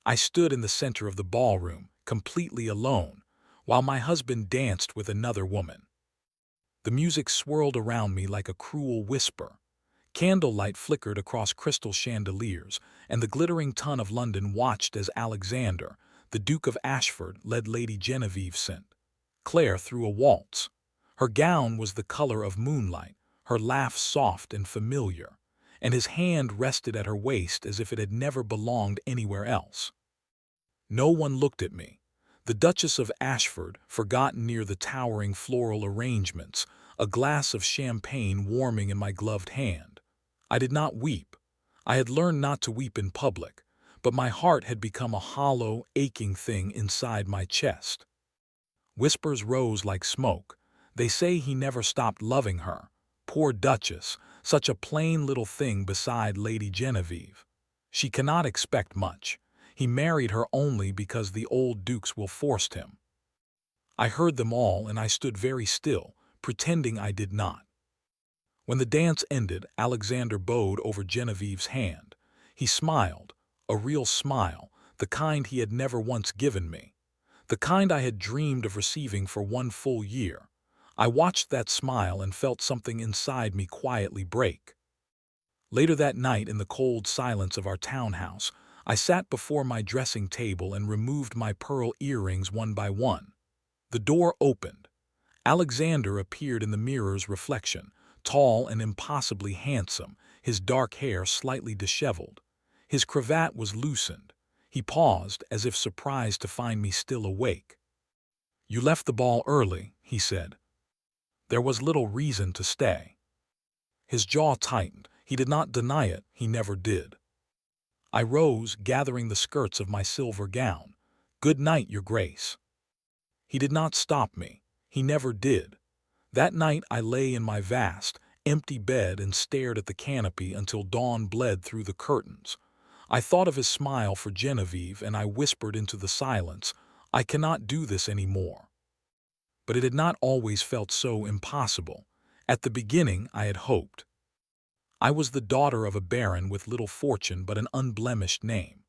I stood in the center of the ballroom, completely alone, while my husband danced with another woman. The music swirled around me like a cruel whisper. Candlelight flickered across crystal chandeliers, and the glittering ton of London watched as Alexander, the Duke of Ashford, led Lady Genevieve St. Clair through a waltz. Her gown was the color of moonlight, her laugh soft and familiar, and his hand rested at her waist as if it had never belonged anywhere else. No one looked at me. The Duchess of Ashford, forgotten near the towering floral arrangements, a glass of champagne warming in my gloved hand. I did not weep. I had learned not to weep in public, but my heart had become a hollow, aching thing inside my chest. Whispers rose like smoke. They say he never stopped loving her. Poor Duchess, such a plain little thing beside Lady Genevieve. She cannot expect much. He married her only because the old dukes will forced him. I heard them all and I stood very still, pretending I did not. When the dance ended, Alexander bowed over Genevieve's hand. He smiled, a real smile, the kind he had never once given me, the kind I had dreamed of receiving for one full year. I watched that smile and felt something inside me quietly break. Later that night, in the cold silence of our townhouse, I sat before my dressing table and removed my pearl earrings one by one. The door opened. Alexander appeared in the mirror's reflection, tall and impossibly handsome, his dark hair slightly disheveled. His cravat was loosened. He paused, as if surprised to find me still awake. "You left the ball early," he said. "There was little reason to stay." His jaw tightened. He did not deny it, he never did. I rose, gathering the skirts of my silver gown. "Good night, Your Grace." He did not stop me. He never did. That night I lay in my vast, empty bed and stared at the canopy until dawn bled through the curtains. I thought of his smile for Genevieve and I whispered into the silence, "I cannot do this anymore." But it had not always felt so impossible. At the beginning I had hoped. I was the daughter of a baron with little fortune but an unblemished name.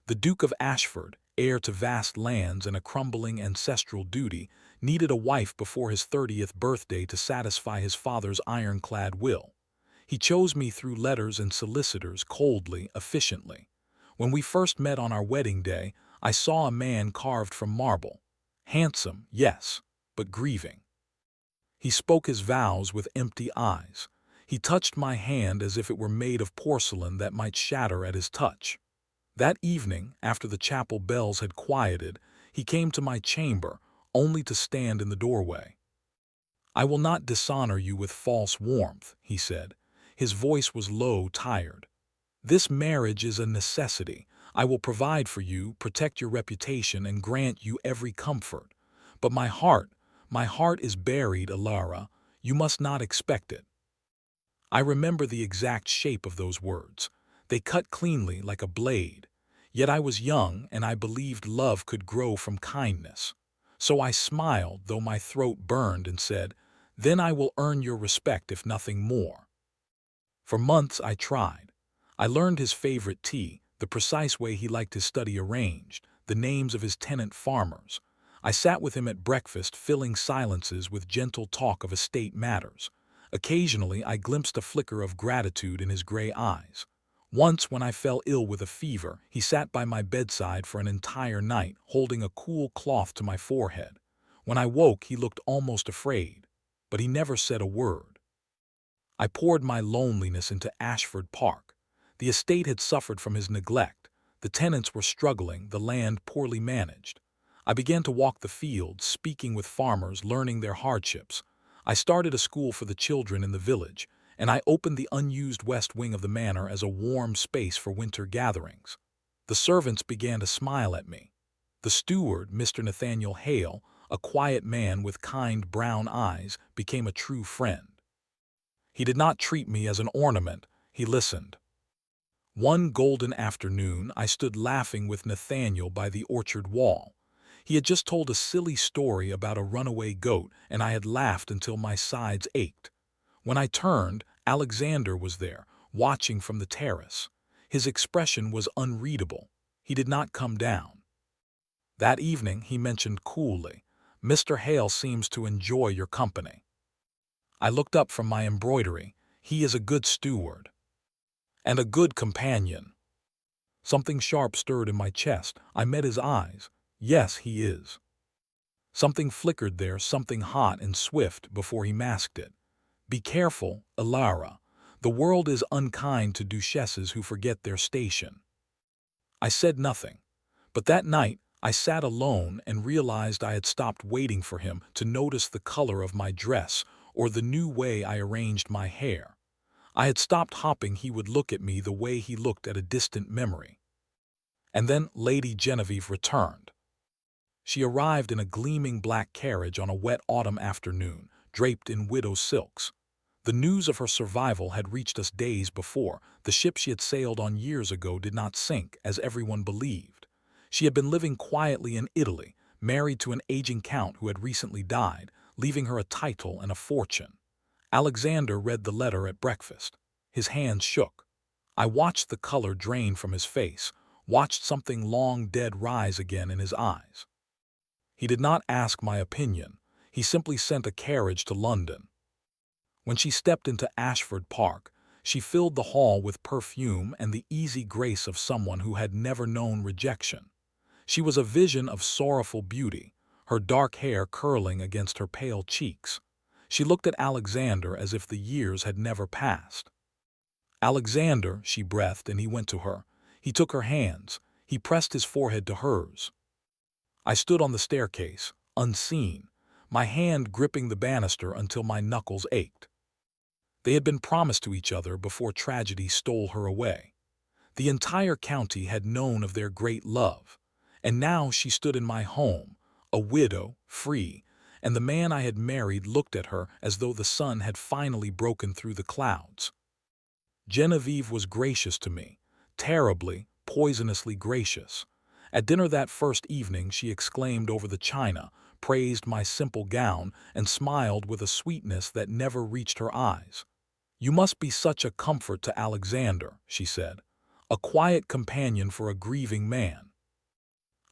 The Duke of Ashford, heir to vast lands and a crumbling ancestral duty, needed a wife before his 30th birthday to satisfy his father's ironclad will. He chose me through letters and solicitors, coldly, efficiently. When we first met on our wedding day, I saw a man carved from marble. Handsome, yes, but grieving. He spoke his vows with empty eyes. He touched my hand as if it were made of porcelain that might shatter at his touch. That evening, after the chapel bells had quieted, he came to my chamber, only to stand in the doorway. "I will not dishonor you with false warmth," he said. His voice was low, tired. "This marriage is a necessity. I will provide for you, protect your reputation, and grant you every comfort. But my heart is buried, Alara. You must not expect it." I remember the exact shape of those words. They cut cleanly like a blade. Yet I was young and I believed love could grow from kindness. So I smiled, though my throat burned, and said, "Then I will earn your respect if nothing more." For months I tried. I learned his favorite tea, the precise way he liked his study arranged, the names of his tenant farmers. I sat with him at breakfast, filling silences with gentle talk of estate matters. Occasionally I glimpsed a flicker of gratitude in his gray eyes. Once, when I fell ill with a fever, he sat by my bedside for an entire night, holding a cool cloth to my forehead. When I woke, he looked almost afraid, but he never said a word. I poured my loneliness into Ashford Park. The estate had suffered from his neglect. The tenants were struggling, the land poorly managed. I began to walk the fields, speaking with farmers, learning their hardships. I started a school for the children in the village, and I opened the unused west wing of the manor as a warm space for winter gatherings. The servants began to smile at me. The steward, Mr. Nathaniel Hale, a quiet man with kind brown eyes, became a true friend. He did not treat me as an ornament, he listened. One golden afternoon, I stood laughing with Nathaniel by the orchard wall. He had just told a silly story about a runaway goat, and I had laughed until my sides ached. When I turned, Alexander was there, watching from the terrace. His expression was unreadable. He did not come down. That evening he mentioned coolly, "Mr. Hale seems to enjoy your company." I looked up from my embroidery. "He is a good steward." "And a good companion." Something sharp stirred in my chest. I met his eyes. "Yes, he is." Something flickered there, something hot and swift, before he masked it. "Be careful, Ilara. The world is unkind to duchesses who forget their station." I said nothing, but that night I sat alone and realized I had stopped waiting for him to notice the color of my dress or the new way I arranged my hair. I had stopped hoping he would look at me the way he looked at a distant memory. And then Lady Genevieve returned. She arrived in a gleaming black carriage on a wet autumn afternoon, draped in widow silks. The news of her survival had reached us days before. The ship she had sailed on years ago did not sink, as everyone believed. She had been living quietly in Italy, married to an aging count who had recently died, leaving her a title and a fortune. Alexander read the letter at breakfast. His hands shook. I watched the color drain from his face, watched something long dead rise again in his eyes. He did not ask my opinion. He simply sent a carriage to London. When she stepped into Ashford Park, she filled the hall with perfume and the easy grace of someone who had never known rejection. She was a vision of sorrowful beauty, her dark hair curling against her pale cheeks. She looked at Alexander as if the years had never passed. "Alexander," she breathed, and he went to her. He took her hands. He pressed his forehead to hers. I stood on the staircase, unseen, my hand gripping the banister until my knuckles ached. They had been promised to each other before tragedy stole her away. The entire county had known of their great love, and now she stood in my home, a widow, free, and the man I had married looked at her as though the sun had finally broken through the clouds. Genevieve was gracious to me, terribly, poisonously gracious. At dinner that first evening she exclaimed over the china, praised my simple gown, and smiled with a sweetness that never reached her eyes. "You must be such a comfort to Alexander," she said, "a quiet companion for a grieving man."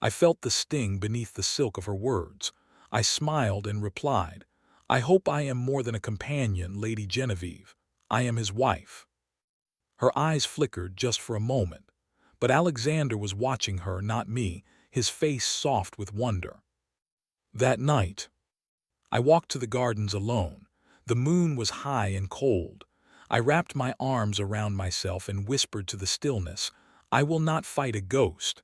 I felt the sting beneath the silk of her words. I smiled and replied, "I hope I am more than a companion, Lady Genevieve. I am his wife." Her eyes flickered just for a moment, but Alexander was watching her, not me, his face soft with wonder. That night, I walked to the gardens alone. The moon was high and cold. I wrapped my arms around myself and whispered to the stillness, "I will not fight a ghost."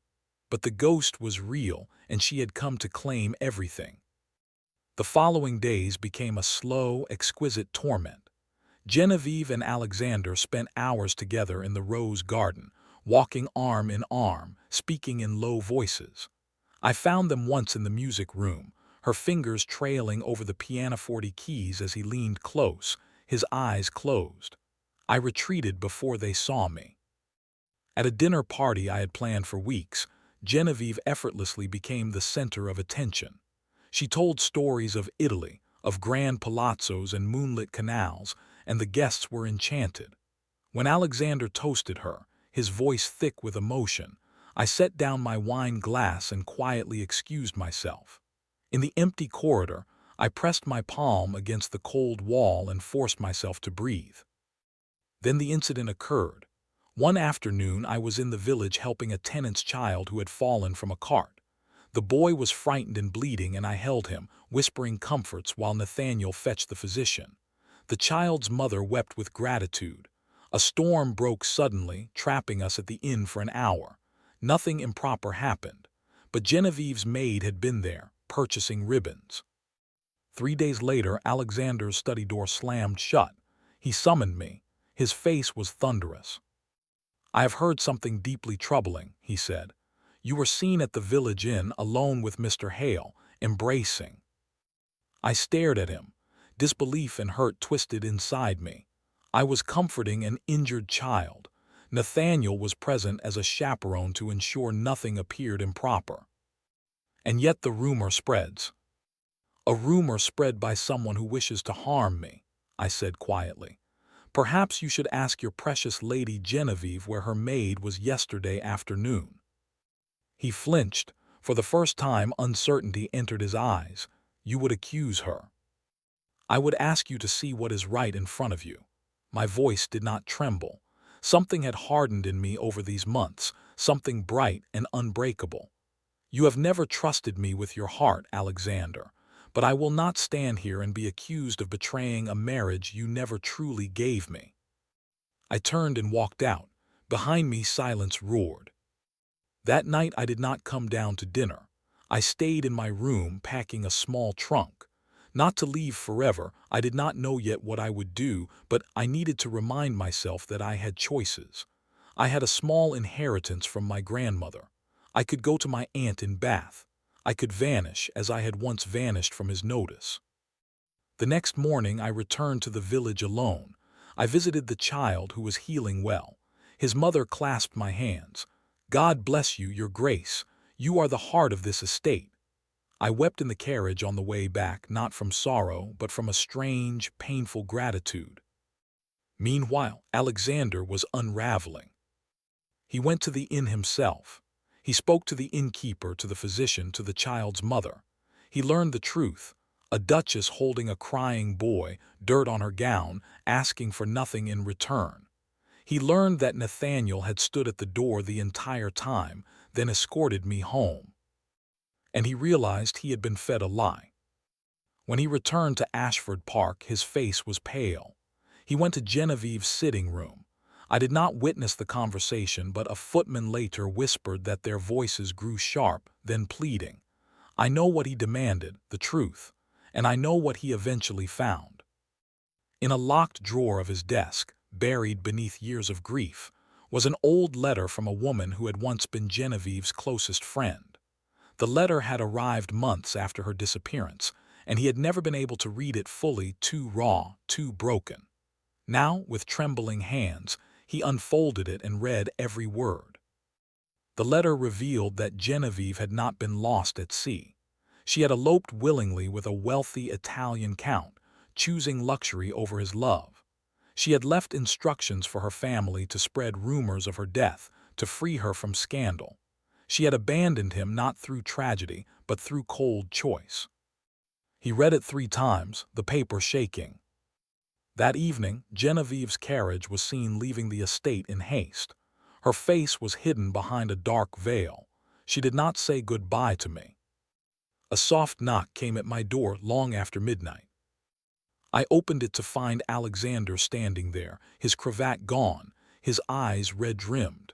But the ghost was real, and she had come to claim everything. The following days became a slow, exquisite torment. Genevieve and Alexander spent hours together in the rose garden, walking arm in arm, speaking in low voices. I found them once in the music room, her fingers trailing over the pianoforte keys as he leaned close, his eyes closed. I retreated before they saw me. At a dinner party I had planned for weeks, Genevieve effortlessly became the center of attention. She told stories of Italy, of grand palazzos and moonlit canals, and the guests were enchanted. When Alexander toasted her, his voice thick with emotion, I set down my wine glass and quietly excused myself. In the empty corridor, I pressed my palm against the cold wall and forced myself to breathe. Then the incident occurred. One afternoon I was in the village helping a tenant's child who had fallen from a cart. The boy was frightened and bleeding, and I held him, whispering comforts while Nathaniel fetched the physician. The child's mother wept with gratitude. A storm broke suddenly, trapping us at the inn for an hour. Nothing improper happened, but Genevieve's maid had been there, purchasing ribbons. 3 days later, Alexander's study door slammed shut. He summoned me. His face was thunderous. "I have heard something deeply troubling," he said. "You were seen at the village inn alone with Mr. Hale, embracing." I stared at him. Disbelief and hurt twisted inside me. I was comforting an injured child. Nathaniel was present as a chaperone to ensure nothing appeared improper. And yet the rumor spreads. "A rumor spread by someone who wishes to harm me," I said quietly. "Perhaps you should ask your precious Lady Genevieve where her maid was yesterday afternoon." He flinched. For the first time, uncertainty entered his eyes. You would accuse her. I would ask you to see what is right in front of you. My voice did not tremble. Something had hardened in me over these months, something bright and unbreakable. You have never trusted me with your heart, Alexander, but I will not stand here and be accused of betraying a marriage you never truly gave me. I turned and walked out. Behind me, silence roared. That night I did not come down to dinner. I stayed in my room packing a small trunk. Not to leave forever, I did not know yet what I would do, but I needed to remind myself that I had choices. I had a small inheritance from my grandmother. I could go to my aunt in Bath. I could vanish as I had once vanished from his notice. The next morning I returned to the village alone. I visited the child who was healing well. His mother clasped my hands. God bless you, your grace. You are the heart of this estate. I wept in the carriage on the way back, not from sorrow, but from a strange, painful gratitude. Meanwhile, Alexander was unraveling. He went to the inn himself. He spoke to the innkeeper, to the physician, to the child's mother. He learned the truth. A duchess holding a crying boy, dirt on her gown, asking for nothing in return. He learned that Nathaniel had stood at the door the entire time, then escorted me home. And he realized he had been fed a lie. When he returned to Ashford Park, his face was pale. He went to Genevieve's sitting room. I did not witness the conversation, but a footman later whispered that their voices grew sharp, then pleading. I know what he demanded, the truth, and I know what he eventually found. In a locked drawer of his desk, buried beneath years of grief, was an old letter from a woman who had once been Genevieve's closest friend. The letter had arrived months after her disappearance, and he had never been able to read it fully, too raw, too broken. Now, with trembling hands, he unfolded it and read every word. The letter revealed that Genevieve had not been lost at sea. She had eloped willingly with a wealthy Italian count, choosing luxury over his love. She had left instructions for her family to spread rumors of her death, to free her from scandal. She had abandoned him not through tragedy, but through cold choice. He read it 3 times, the paper shaking. That evening, Genevieve's carriage was seen leaving the estate in haste. Her face was hidden behind a dark veil. She did not say goodbye to me. A soft knock came at my door long after midnight. I opened it to find Alexander standing there, his cravat gone, his eyes red-rimmed.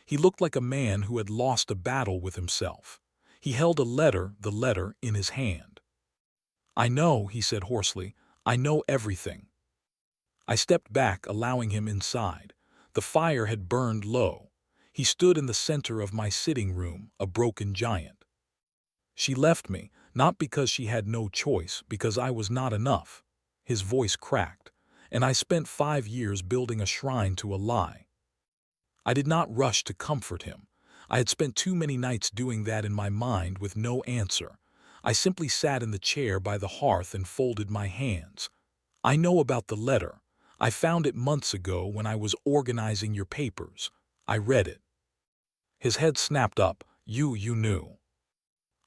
He looked like a man who had lost a battle with himself. He held the letter in his hand. I know, he said hoarsely, I know everything. I stepped back, allowing him inside. The fire had burned low. He stood in the center of my sitting room, a broken giant. She left me, not because she had no choice, because I was not enough. His voice cracked, and I spent 5 years building a shrine to a lie. I did not rush to comfort him. I had spent too many nights doing that in my mind with no answer. I simply sat in the chair by the hearth and folded my hands. I know about the letter. I found it months ago when I was organizing your papers. I read it. His head snapped up. You knew.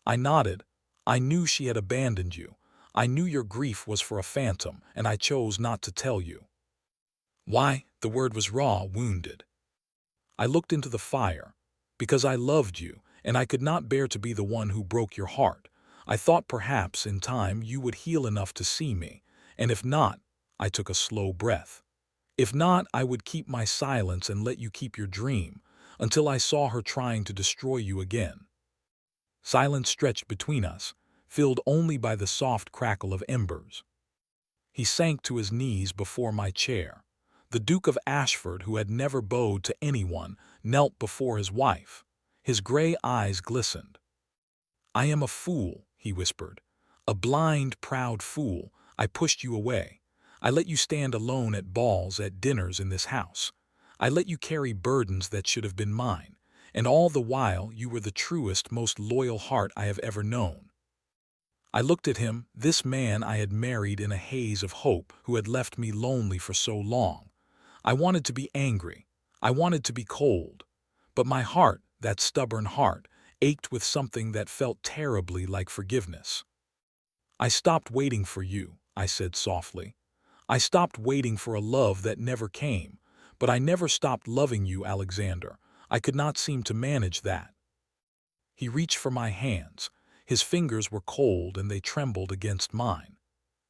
I nodded. I knew she had abandoned you. I knew your grief was for a phantom, and I chose not to tell you. Why? The word was raw, wounded. I looked into the fire. Because I loved you, and I could not bear to be the one who broke your heart. I thought perhaps, in time, you would heal enough to see me, and if not, I took a slow breath. If not, I would keep my silence and let you keep your dream, until I saw her trying to destroy you again. Silence stretched between us, filled only by the soft crackle of embers. He sank to his knees before my chair. The Duke of Ashford, who had never bowed to anyone, knelt before his wife. His gray eyes glistened. I am a fool, he whispered. A blind, proud fool. I pushed you away. I let you stand alone at balls, at dinners in this house. I let you carry burdens that should have been mine. And all the while you were the truest, most loyal heart I have ever known. I looked at him, this man I had married in a haze of hope, who had left me lonely for so long. I wanted to be angry. I wanted to be cold. But my heart, that stubborn heart, ached with something that felt terribly like forgiveness. "I stopped waiting for you," I said softly. "I stopped waiting for a love that never came, but I never stopped loving you, Alexander. I could not seem to manage that." He reached for my hands. His fingers were cold and they trembled against mine.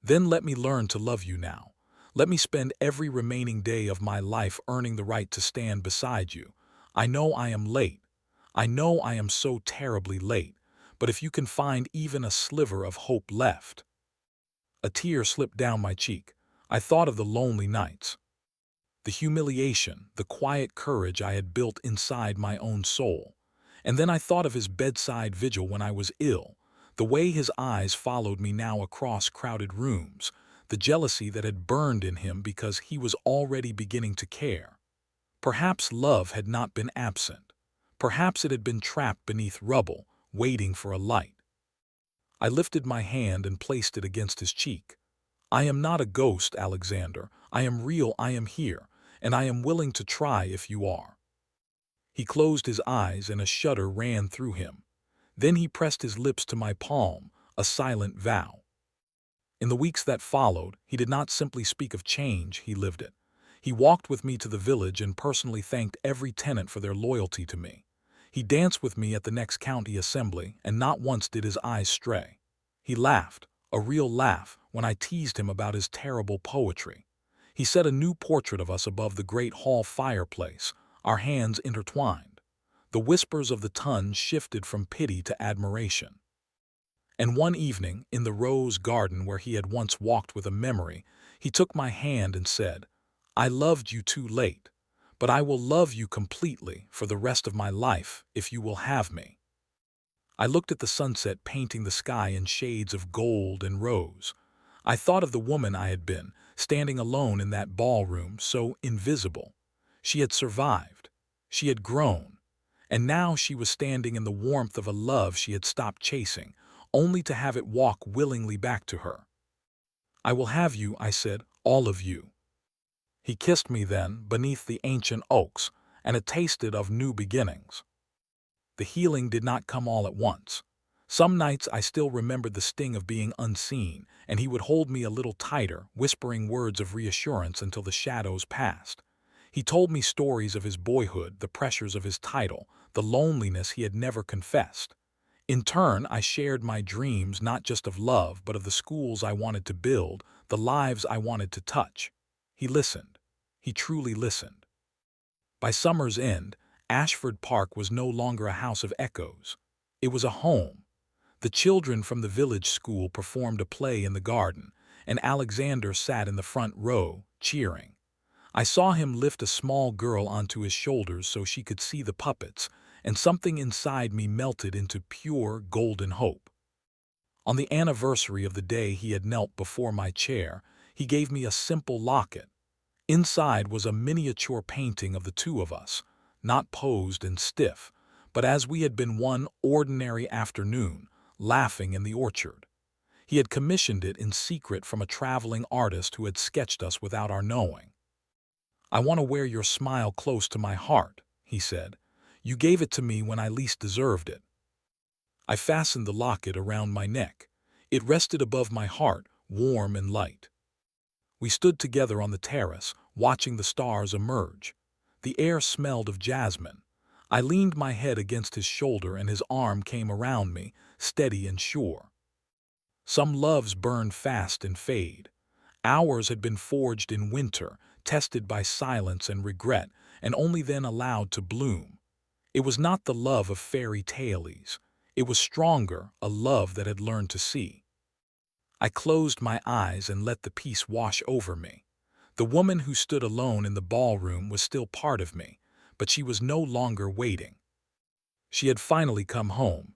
"Then let me learn to love you now. Let me spend every remaining day of my life earning the right to stand beside you. I know I am late. I know I am so terribly late, but if you can find even a sliver of hope left." A tear slipped down my cheek. I thought of the lonely nights, the humiliation, the quiet courage I had built inside my own soul. And then I thought of his bedside vigil when I was ill, the way his eyes followed me now across crowded rooms, the jealousy that had burned in him because he was already beginning to care. Perhaps love had not been absent. Perhaps it had been trapped beneath rubble, waiting for a light. I lifted my hand and placed it against his cheek. "I am not a ghost, Alexander. I am real, I am here, and I am willing to try if you are." He closed his eyes and a shudder ran through him. Then he pressed his lips to my palm, a silent vow. In the weeks that followed, he did not simply speak of change, he lived it. He walked with me to the village and personally thanked every tenant for their loyalty to me. He danced with me at the next county assembly, and not once did his eyes stray. He laughed, a real laugh, when I teased him about his terrible poetry. He set a new portrait of us above the great hall fireplace, our hands intertwined. The whispers of the tun shifted from pity to admiration. And one evening, in the rose garden where he had once walked with a memory, he took my hand and said, "I loved you too late, but I will love you completely for the rest of my life if you will have me." I looked at the sunset painting the sky in shades of gold and rose. I thought of the woman I had been, standing alone in that ballroom, so invisible. She had survived. She had grown. And now she was standing in the warmth of a love she had stopped chasing, only to have it walk willingly back to her. "I will have you," I said, "all of you." He kissed me then, beneath the ancient oaks, and it tasted of new beginnings. The healing did not come all at once. Some nights I still remembered the sting of being unseen, and he would hold me a little tighter, whispering words of reassurance until the shadows passed. He told me stories of his boyhood, the pressures of his title, the loneliness he had never confessed. In turn, I shared my dreams not just of love, but of the schools I wanted to build, the lives I wanted to touch. He listened. He truly listened. By summer's end, Ashford Park was no longer a house of echoes. It was a home. The children from the village school performed a play in the garden, and Alexander sat in the front row, cheering. I saw him lift a small girl onto his shoulders so she could see the puppets, and something inside me melted into pure, golden hope. On the anniversary of the day he had knelt before my chair, he gave me a simple locket. Inside was a miniature painting of the two of us, not posed and stiff, but as we had been one ordinary afternoon, laughing in the orchard. He had commissioned it in secret from a traveling artist who had sketched us without our knowing. "I want to wear your smile close to my heart," he said. "You gave it to me when I least deserved it." I fastened the locket around my neck. It rested above my heart, warm and light. We stood together on the terrace, watching the stars emerge. The air smelled of jasmine. I leaned my head against his shoulder and his arm came around me, steady and sure. Some loves burn fast and fade. Ours had been forged in winter, tested by silence and regret, and only then allowed to bloom. It was not the love of fairy tales. It was stronger, a love that had learned to see. I closed my eyes and let the peace wash over me. The woman who stood alone in the ballroom was still part of me, but she was no longer waiting. She had finally come home,